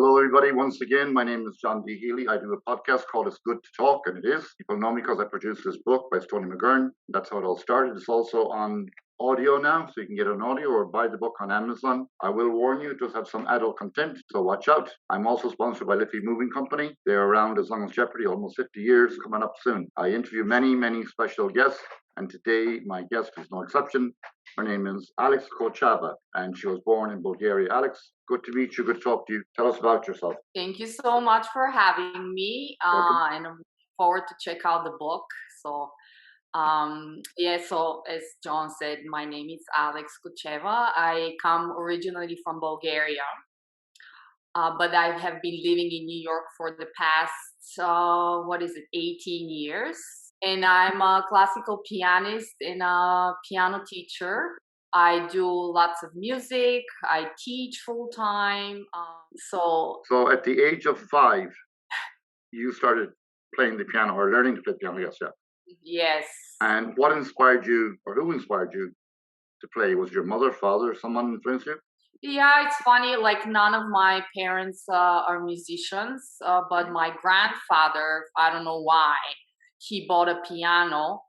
Hello, everybody. Once again, my name is John D. Healy. I do a podcast called It's Good to Talk, and it is. People know me because I produced this book by Tony McGurn. That's how it all started. It's also on audio now, so you can get it on audio or buy the book on Amazon. I will warn you, it does have some adult content, so watch out. I'm also sponsored by Liffey Moving Company. They're around as long as Jeopardy, almost 50 years, coming up soon. I interview many special guests, and today my guest is no exception. Her name is Alex Corchava, and she was born in Bulgaria. Alex, good to meet you. Good to talk to you. Tell us about yourself. Thank you so much for having me, and I'm looking forward to check out the book. So as John said, my name is Alex Kocheva. I come originally from Bulgaria, but I have been living in New York for the past, 18 years. And I'm a classical pianist and a piano teacher. I do lots of music. I teach full time. So at the age of 5, you started playing the piano or learning to play the piano, yes, yeah. Yes. And what inspired you, or who inspired you to play? Was your mother, father, someone influenced you? Yeah, it's funny. Like none of my parents are musicians, but my grandfather, I don't know why, he bought a piano.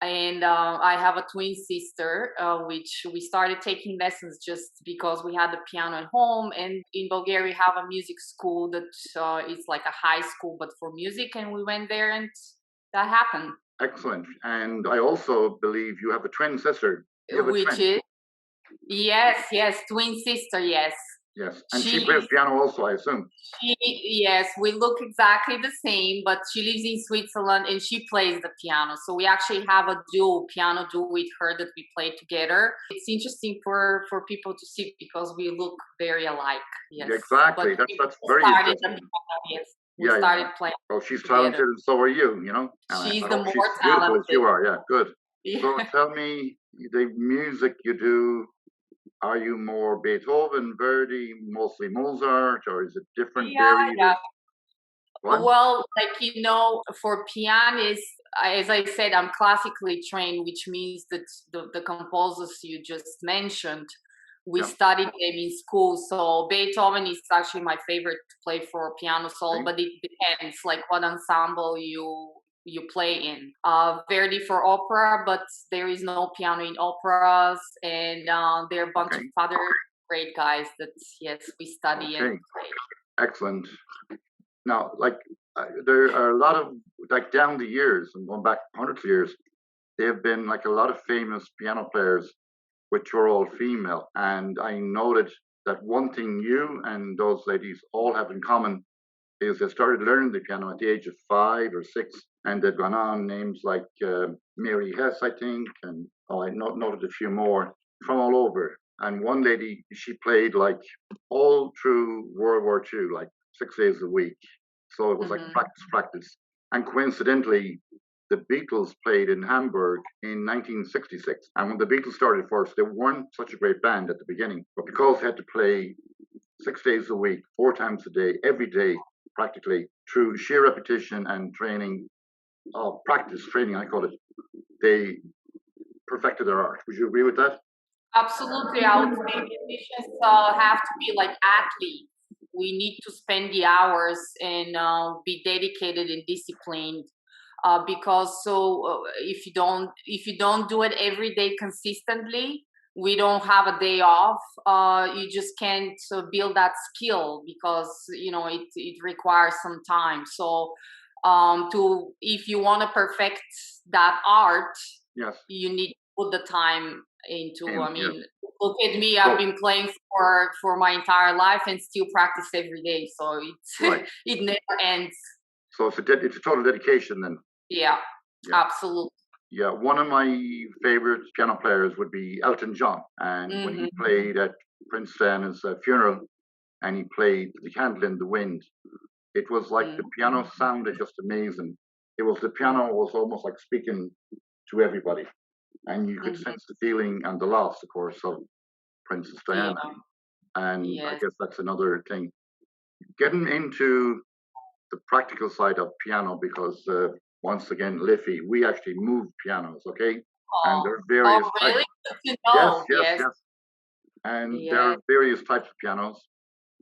And I have a twin sister, which we started taking lessons just because we had the piano at home. And in Bulgaria, we have a music school that is like a high school, but for music. And we went there and that happened. Excellent. And I also believe you have a twin sister. Which is, yes, twin sister, yes. Yes, and she plays piano also, I assume. Yes, we look exactly the same, but she lives in Switzerland and she plays the piano. So we actually have a piano duo with her that we play together. It's interesting for people to see because we look very alike. Yes, exactly. That's very interesting. We started playing. Oh, she's talented, and so are you. You know, she's the more talented. Beautiful as you are. Yeah, good. Yeah. So tell me, the music you do. Are you more Beethoven, Verdi, mostly Mozart, or is it different? Yeah. Well, for pianists, as I said, I'm classically trained, which means that the composers you just mentioned, we studied them in school. So Beethoven is actually my favorite to play for piano solo, but it depends, like what ensemble you play in. Verdi for opera, but there is no piano in operas, and there are a bunch of other great guys that we study and play. Excellent. Now, there are a lot of down the years and going back hundreds of years, there have been a lot of famous piano players, which were all female, and I noted that one thing you and those ladies all have in common is they started learning the piano at the age of 5 or 6, and they've gone on, names like Mary Hess, I think, and I noted a few more from all over. And one lady, she played all through World War II, 6 days a week. So it was practice. And coincidentally, the Beatles played in Hamburg in 1966. And when the Beatles started first, they weren't such a great band at the beginning, but because they had to play 6 days a week, 4 times a day, every day, practically, through sheer repetition and training, training, I call it, they perfected their art. Would you agree with that? Absolutely. I would say musicians have to be like athletes. We need to spend the hours and be dedicated and disciplined. Because if you don't do it every day consistently, we don't have a day off. You just can't build that skill because it requires some time. So if you want to perfect that art, you need to put the time into. Look at me. I've been playing for my entire life and still practice every day. So it never ends. So it's a total dedication then. Yeah, absolutely. Yeah, one of my favorite piano players would be Elton John. And when he played at Prince Diana's funeral and he played The Candle in the Wind, it was like the piano sounded just amazing. The piano was almost like speaking to everybody. And you could sense the feeling and the loss, of course, of Princess Diana. And I guess that's another thing. Getting into the practical side of piano, because once again, Liffey, we actually move pianos, okay? And there are various types. Yes. And there are various types of pianos.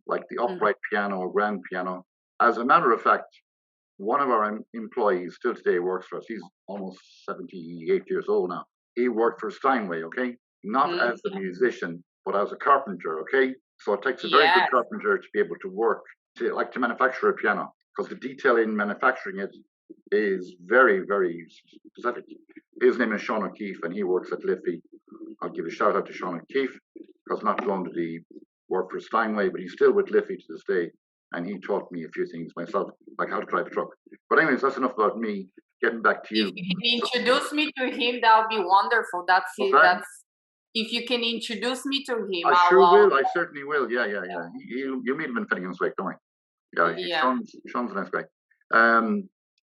like the upright piano or grand piano. As a matter of fact, one of our employees still today works for us. He's almost 78 years old now. He worked for Steinway, okay? Not as a musician, but as a carpenter, okay? So it takes a very good carpenter to be able to work, to manufacture a piano, because the detail in manufacturing it is very, very specific. His name is Sean O'Keefe, and he works at Liffey. I'll give a shout out to Sean O'Keefe, because not only did he work for Steinway, but he's still with Liffey to this day. And he taught me a few things myself, like how to drive a truck. But anyways, that's enough about me. Getting back to you. If you can introduce me to him, that would be wonderful. That's it. That's if you can introduce me to him. I sure will. I certainly will. Yeah. You meet him in Finnegan's Wake, don't worry. Yeah. Sean's a nice guy.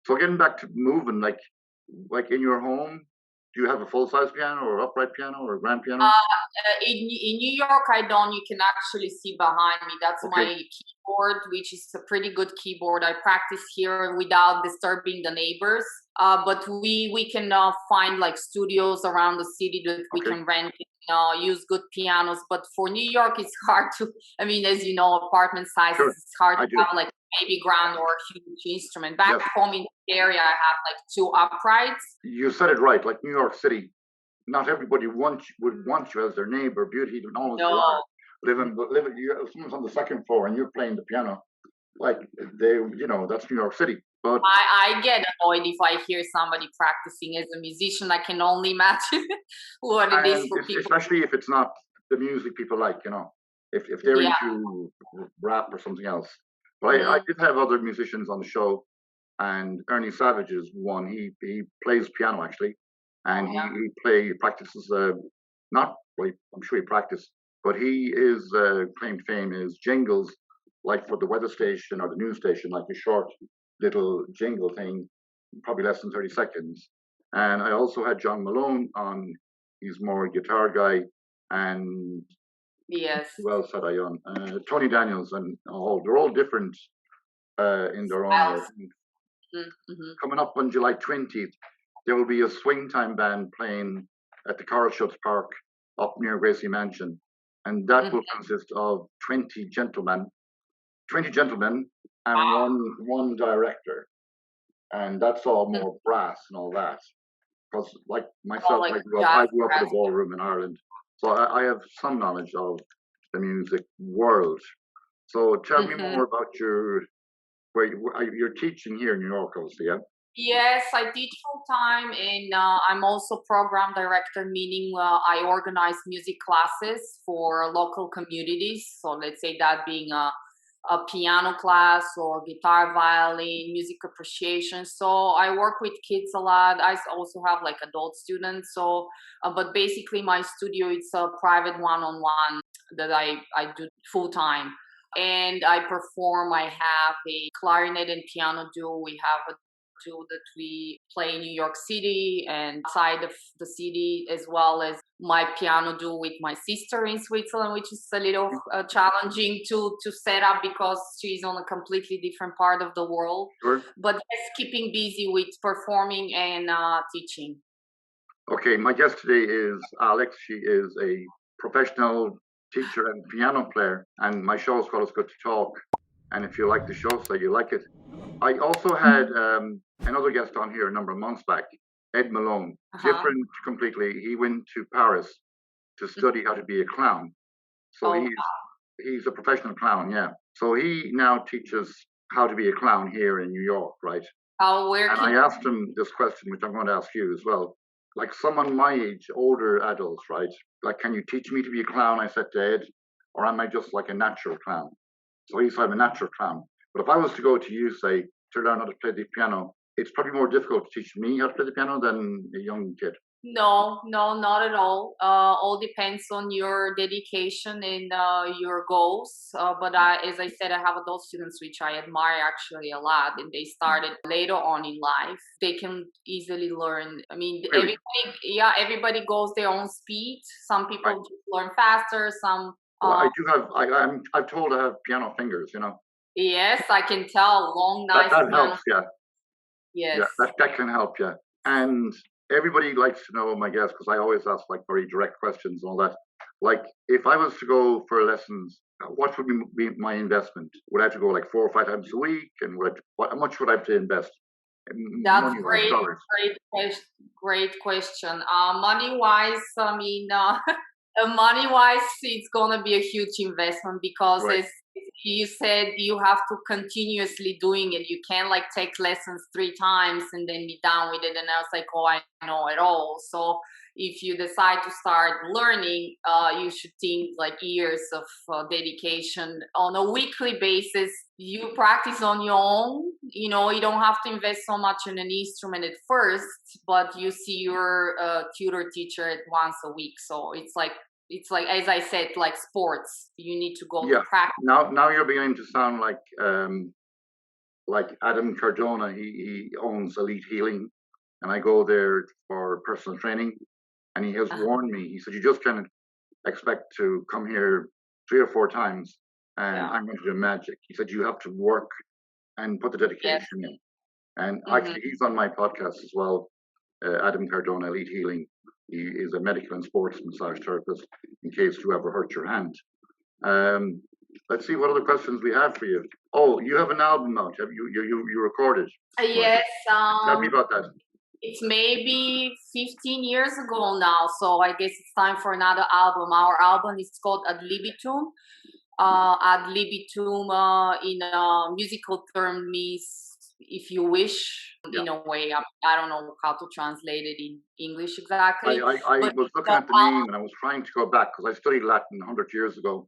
So getting back to moving, like in your home, do you have a full-size piano or upright piano or a grand piano? In New York, I don't. You can actually see behind me. That's my keyboard, which is a pretty good keyboard. I practice here without disturbing the neighbors. But we can find like studios around the city that we can rent and use good pianos. But for New York, it's hard to. I mean, as you know, apartment sizes, it's hard to have like maybe grand or huge instrument. Back home in the area, I have like 2 uprights. You said it right. Like New York City, not everybody would want you as their neighbor. Beauty don't always living. Someone's on the second floor and you're playing the piano. Like that's New York City. But I get annoyed if I hear somebody practicing as a musician. I can only imagine what it is for people. Especially if it's not the music people like, if they're into rap or something else. But I did have other musicians on the show, and Ernie Savage is one. He plays piano actually, and he practices. Not well, I'm sure he practiced, but he is claimed fame is jingles, like for the weather station or the news station, like a short little jingle thing, probably less than 30 seconds. And I also had John Malone on. He's more a guitar guy, and who else had I on? Tony Daniels, and they're all different in their own way. Coming up on July 20th, there will be a swing time band playing at the Carl Schutz Park up near Gracie Mansion, and that will consist of 20 gentlemen and one director, and that's all more brass and all that. Because like myself, I grew up in a ballroom in Ireland, so I have some knowledge of the music world. So tell me more about where you're teaching here in New York, obviously, yeah? Yes, I teach full time, and I'm also program director, meaning I organize music classes for local communities. So let's say that being a piano class or guitar, violin, music appreciation. So I work with kids a lot. I also have like adult students. So, but basically my studio, it's a private one-on-one that I do full time. And I perform. I have a clarinet and piano duo. We have a duo that we play in New York City and outside of the city, as well as my piano duo with my sister in Switzerland, which is a little challenging to set up because she's on a completely different part of the world. But just keeping busy with performing and teaching. Okay, my guest today is Alex. She is a professional teacher and piano player, and my show is called It's Good to Talk. And if you like the show, so you like it. I also had another guest on here a number of months back, Ed Malone. Different completely. He went to Paris to study how to be a clown. So he's a professional clown, yeah. So he now teaches how to be a clown here in New York, right? And I asked him this question, which I'm going to ask you as well. Like someone my age, older adults, right? Like, can you teach me to be a clown? I said to Ed, or am I just like a natural clown? So he said, I'm a natural clown. But if I was to go to you, say, to learn how to play the piano, it's probably more difficult to teach me how to play the piano than a young kid. No, not at all. All depends on your dedication and your goals. But as I said, I have adult students which I admire actually a lot, and they started later on in life. They can easily learn. I mean, Really? everybody goes their own speed. Some people just learn faster. Some. Well, I do have. I'm told I have piano fingers. Yes, I can tell. Long, nice. That helps. Yeah. Yes. Yeah, that can help. Yeah, and everybody likes to know, my guess, because I always ask like very direct questions and all that. Like, if I was to go for lessons what would be my investment? Would I have to go like 4 or 5 times a week? And how much would I have to invest? That's Money-wise, dollars. great question. Money-wise, I mean, money-wise, it's gonna be a huge investment because Right. as you said, you have to continuously doing it. You can't like take lessons 3 times and then be done with it. And I was like, oh, I know it all. So if you decide to start learning, you should think like years of dedication on a weekly basis. You practice on your own. You know, you don't have to invest so much in an instrument at first, but you see your tutor teacher once a week. So it's like as I said, like sports. You need to go to Yeah. practice. Now you're beginning to sound like Adam Cardona. He owns Elite Healing, and I go there for personal training. And he has warned me. He said, "You just can't expect to come here 3 or 4 times, and Yeah. I'm going to do magic." He said, "You have to work and put the dedication Yes. in." And Hmm. actually, he's on my podcast as well. Adam Cardona, Elite Healing. He is a medical and sports massage therapist. In case you ever hurt your hand. Let's see what other questions we have for you. Oh, you have an album out. Have you recorded? Yes. Tell me about that. It's maybe 15 years ago now, so I guess it's time for another album. Our album is called Ad libitum. Ad libitum in a musical term means if you wish. Yeah. In a way, I don't know how to translate it in English exactly. I But was looking at the name and I was trying to go back because I studied Latin 100 years ago.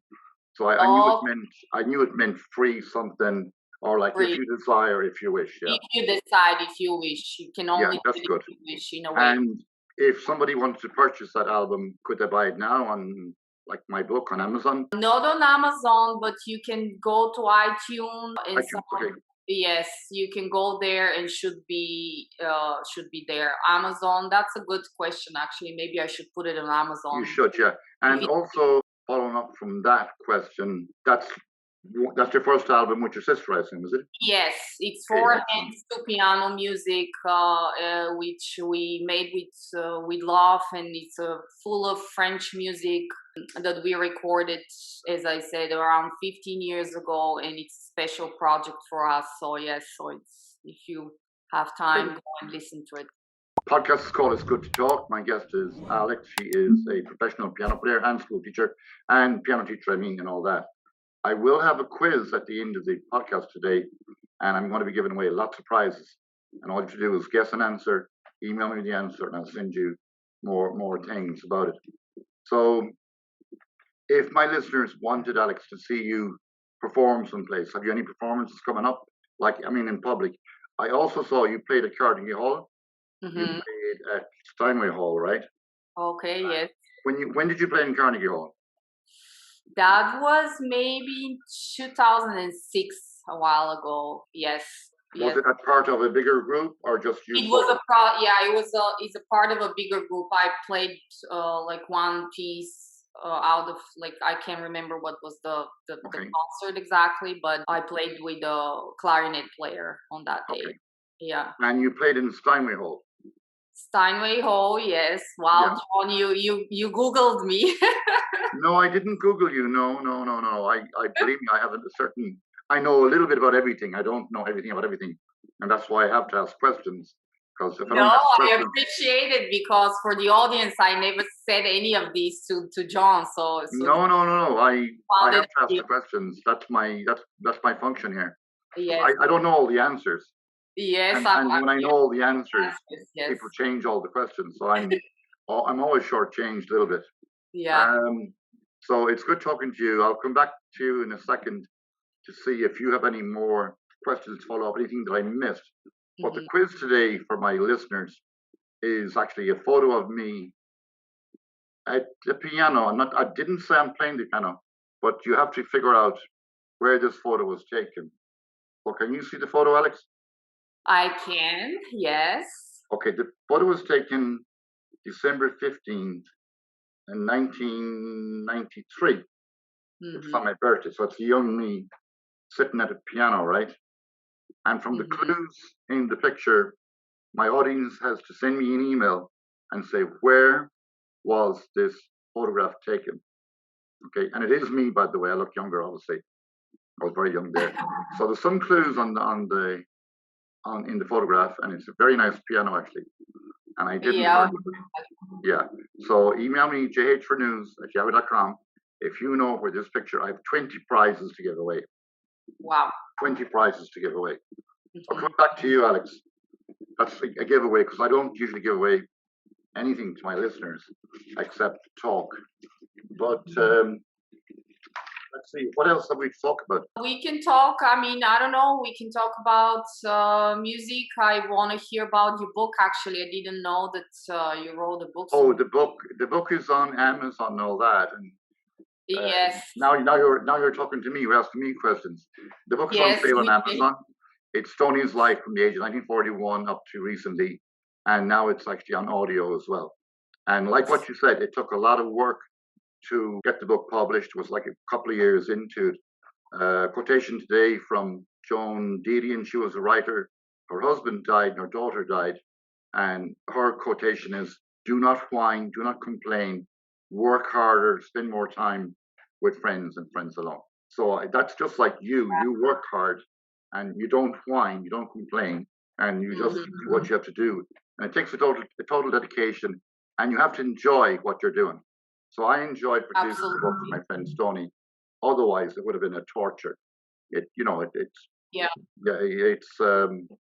So I knew it meant free something, or like if free. you desire, if you wish. Yeah. If you decide, if you wish, you can Yeah, only do that's it good. if you wish in a way. And if somebody wants to purchase that album, could they buy it now on like my book on Amazon? Not on Amazon, but you can go to iTunes and Okay. yes, you can go there and should be there. Amazon, that's a good question actually. Maybe I should put it on Amazon. You should, yeah. And also following up from that question, that's your first album with your sister, I assume, is it? Yes, it's Okay, for excellent. hands to piano music, which we made with love, and it's full of French music that we recorded, as I said, around 15 years ago, and it's a special project for us. So yes, so it's if you have time, go and listen to it. Podcast is called It's Good to Talk. My guest is Alex. She is a professional piano player and school teacher, and piano teacher, and all that. I will have a quiz at the end of the podcast today, and I'm going to be giving away lots of prizes. And all you have to do is guess an answer, email me the answer, and I'll send you more things about it. So, if my listeners wanted Alex to see you perform someplace, have you any performances coming up? Like, in public. I also saw you played at Carnegie Hall. Mm-hmm. You played at Steinway Hall, right? Okay, yes. When did you play in Carnegie Hall? That was maybe 2006, a while ago. Yes. Was it a part of a bigger group or just you? It was it's a part of a bigger group. I played like one piece out of like I can't remember what was the concert exactly, but I played with a clarinet player on that day. Okay. Yeah. And you played in Steinway Hall. Steinway Hall, yes. Wow, yeah. John, you Googled me. No, I didn't Google you. No. I believe me, I know a little bit about everything. I don't know everything about everything. And that's why I have to ask questions. Because if I appreciate it because for the audience, I never said any of these to John. So no. I have to ask the questions. That's my function here. Yes. I don't know all the answers. Yes. And when I know all the answers, people change all the questions. So I'm always shortchanged a little bit. Yeah. So it's good talking to you. I'll come back to you in a second to see if you have any more questions to follow up, anything that I missed. But the quiz today for my listeners is actually a photo of me at the piano. I didn't say I'm playing the piano, but you have to figure out where this photo was taken. So can you see the photo, Alex? I can, yes. Okay, the photo was taken December 15th in 1993. It's on my birthday, so it's young me sitting at a piano, right? And from the clues in the picture, my audience has to send me an email and say, where was this photograph taken? Okay, and it is me, by the way. I look younger, obviously. I was very young there. So there's some clues in the photograph, and it's a very nice piano actually. And I didn't. Yeah. Yeah. So email me jhfornews@yahoo.com if you know where this picture. I have 20 prizes to give away. Wow. 20 prizes to give away. I'll come back to you, Alex. That's a giveaway because I don't usually give away anything to my listeners except talk. But let's see, what else have we talked about? We can talk. I mean, I don't know. We can talk about music. I want to hear about your book. Actually, I didn't know that you wrote a book. Oh, the book is on Amazon and all that. And yes. Now you're talking to me. You're asking me questions. The book is on sale on Amazon. It's Tony's life from the age of 1941 up to recently, and now it's actually on audio as well. And like what you said, it took a lot of work to get the book published. It was like a couple of years into it. Quotation today from Joan Deedy, and she was a writer. Her husband died and her daughter died. And her quotation is, "Do not whine, do not complain, work harder, spend more time with friends and friends alone." So that's just like you. You work hard and you don't whine, you don't complain, and you just do what you have to do. And it takes a total dedication, and you have to enjoy what you're doing. So I enjoyed producing the book with my friend Stoney. Otherwise, it would have been a torture. It's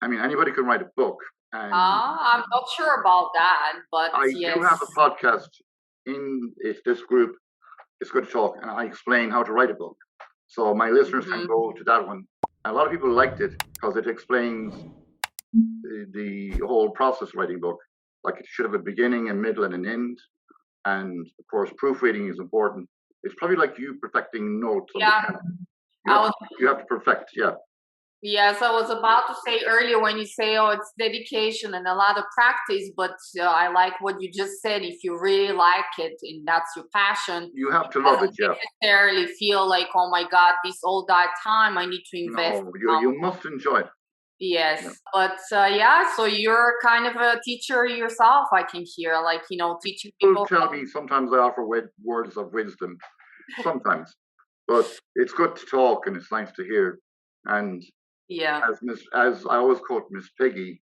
I mean, anybody can write a book. And I'm not sure about that, but I do have a podcast in this group. It's Good to Talk, and I explain how to write a book. So my listeners can go to that one. And a lot of people liked it because it explains the whole process of writing a book. Like it should have a beginning, a middle, and an end. And of course, proofreading is important. It's probably like you perfecting notes. You have to perfect, Yes, I was about to say earlier when you say, oh, it's dedication and a lot of practice, but I like what you just said. If you really like it and that's your passion, you have to love it, necessarily feel like, oh my God, this all that time, I need to invest. No, you must enjoy it. Yes, but so you're kind of a teacher yourself, I can hear, like, teaching people. Tell me, sometimes I offer words of wisdom, sometimes, but it's good to talk and it's nice to hear. And as I always quote Miss Piggy,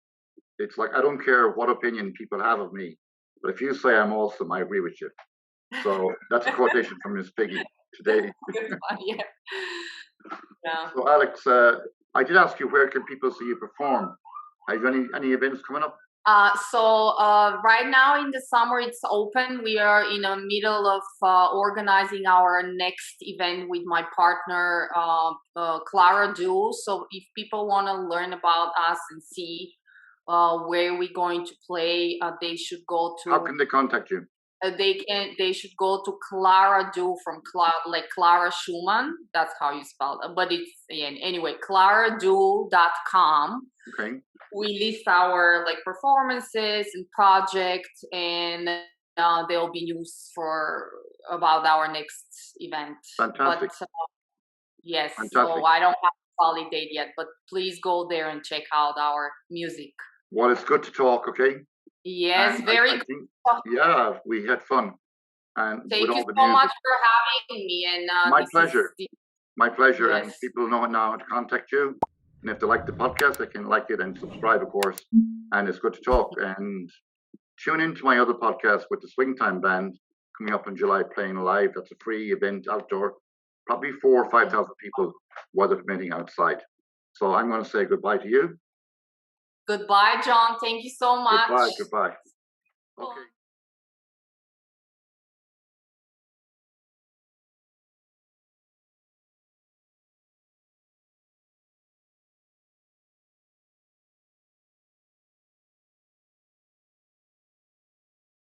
it's like, I don't care what opinion people have of me, but if you say I'm awesome, I agree with you. So that's a quotation from Miss Piggy today. So Alex, I did ask you, where can people see you perform? Have you any events coming up? So right now in the summer it's open. We are in the middle of organizing our next event with my partner Clara Du. So if people want to learn about us and see where we're going to play, they should go to. How can they contact you? They should go to Clara Du from Clara Schumann. That's how you spell it. But it's anyway, claradu.com. Okay. We list our performances and projects, and there'll be news about our next event. Fantastic. But, yes. Fantastic. So I don't have a solid date yet, but please go there and check out our music. Well, it's good to talk. Okay. Yes, very good. We had fun. And thank you so much for having me. And my pleasure. My pleasure. Yes. And people know now how to contact you. And if they like the podcast, they can like it and subscribe, of course. And it's good to talk. And tune into my other podcast with the Swing Time Band coming up in July, playing live. That's a free event outdoor. Probably 4,000 or 5,000 people, weather permitting, outside. So I'm going to say goodbye to you. Goodbye, John. Thank you so much. Goodbye. Okay.